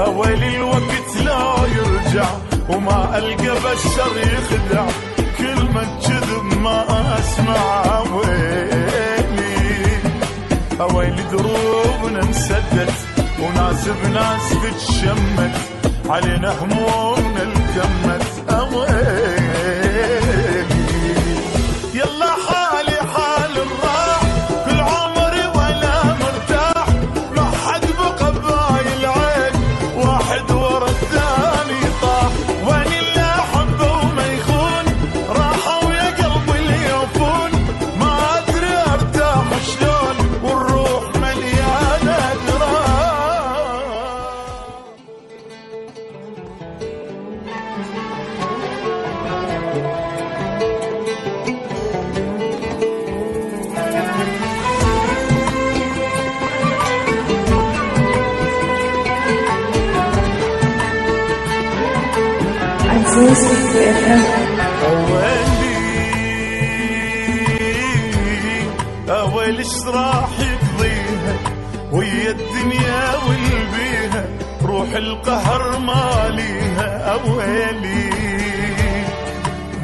ويلي الوقت لا يرجع وما ألقى بشر يخدع، كلمة كذب ما أسمع. ويلي دروبنا انسدت وناس بناس تتشمت، علينا همومنا التمت. يلا حالي حال الراح، كل عمري ولا مرتاح، ما حد بقى بهاي العين، واحد ورا الثاني طاح. وين اللي احبه وما يخون، راحوا يا قلبي اللي يوفون، ما ادري ارتاح شلون والروح مليانه جراح. ويلي ايش راح يقضيها ويا الدنيا والبيها، روح القهر ماليها. ويلي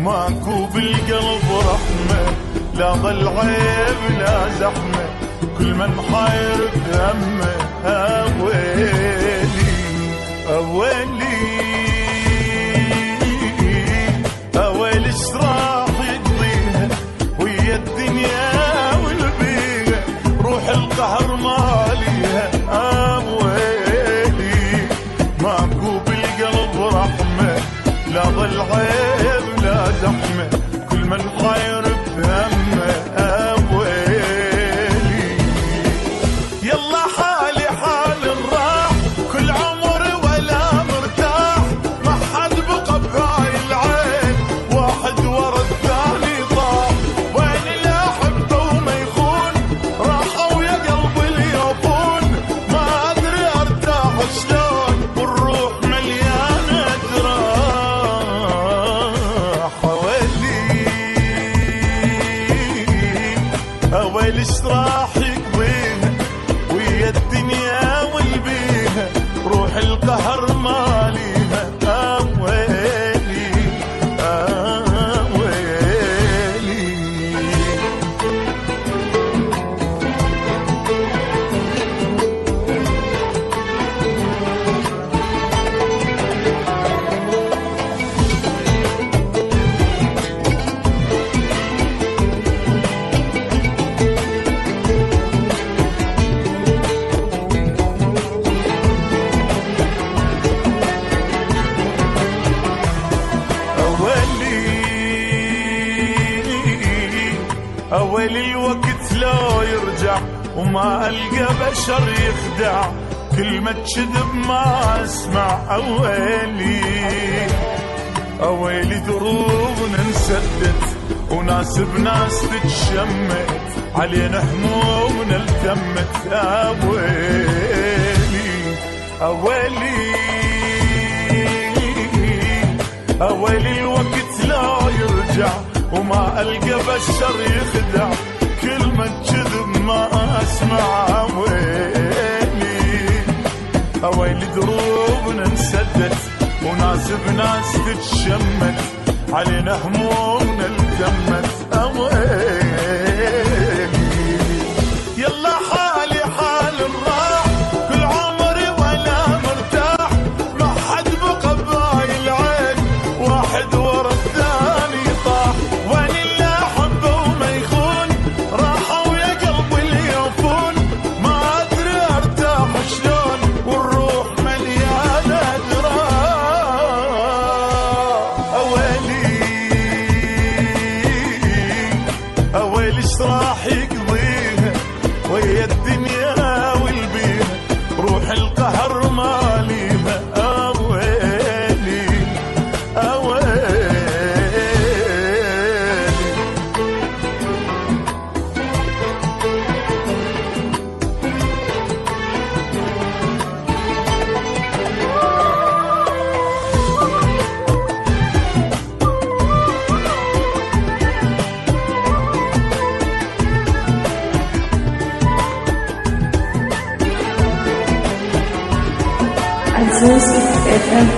ماكو بالقلب رحمة، لا ضل عيب لا زحمة، كل من حاير بهمه. ويلي ويلي ويلي ايش راح يقضيها ويا الدنيا والبيها، روح القهر ماليها. ويلي ماكو بالقلب رحمة، لا ضل عيب لا زحمة، كل من حاير بهمه. ويلي يلا حالي حال الراح، كل عمري ولا مرتاح، ما حد بقى بهاي العين، واحد ورا الثاني طاح. وين اللي احبه وما يخون، راحوا يا قلبي اللي يوفون، ما ادري ارتاح شلون والروح مليانه جراح. ويلي ايش راح يقضيها ويا الدنيا والبيها، روح القهر ماليها. ويلي ويلي ويلي الوقت لا يرجع وما ألقى بشر يخدع، كلمة كذب ما أسمع. ويلي دروبنا انسدت وناس بناس تتشمت، علينا همومنا التمت. ويلي الوقت لا يرجع وما ألقى بشر يخدع، كلمة كذب ما أسمع. ويلي دروبنا انسدت وناس بناس تتشمت، علينا همومنا التمت. يلا حالي حال الراح، كل عمري ولا مرتاح، ما حد بقى بهاي العين، واحد ورا الثاني طاح. وين اللي احبه وما يخون، راحوا يا قلبي اللي يوفون، ما ادري ارتاح شلون والروح مليانه جراح. ويلي ايش راح يقضيها ويا الدنيا والبيها، روح القهر ماليها. ويلي ويلي Acoustic FM.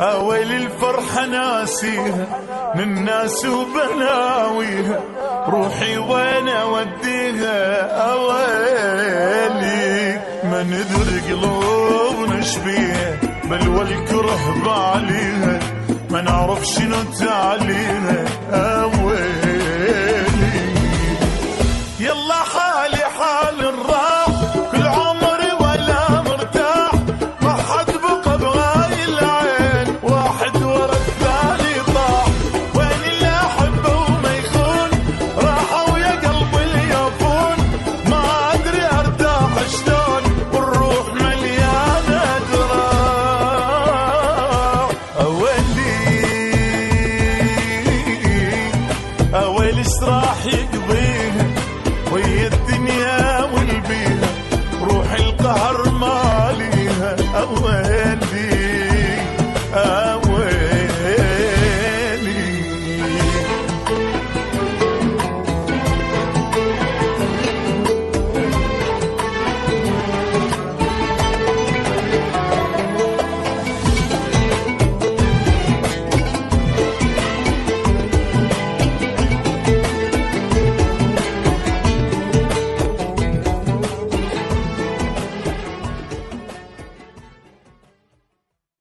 أولي الفرحة ناسيها من ناس وبناويها، روحي وين أوديها أولي، ما ندري قلوبنا شبيها بل والكره بعليها، ما نعرف شنو تعليها أولي. يلا حالي حال الراح كل عمري ولا مرتاح، ما حد بقى بغاي العين واحد ورا الثاني طاح، وين اللي احبه وما يخون راحوا ويا قلبي اليافون، ما ادري ارتاح شلون والروح مليانه جراح. اويلي اويلي ايش راح يقضي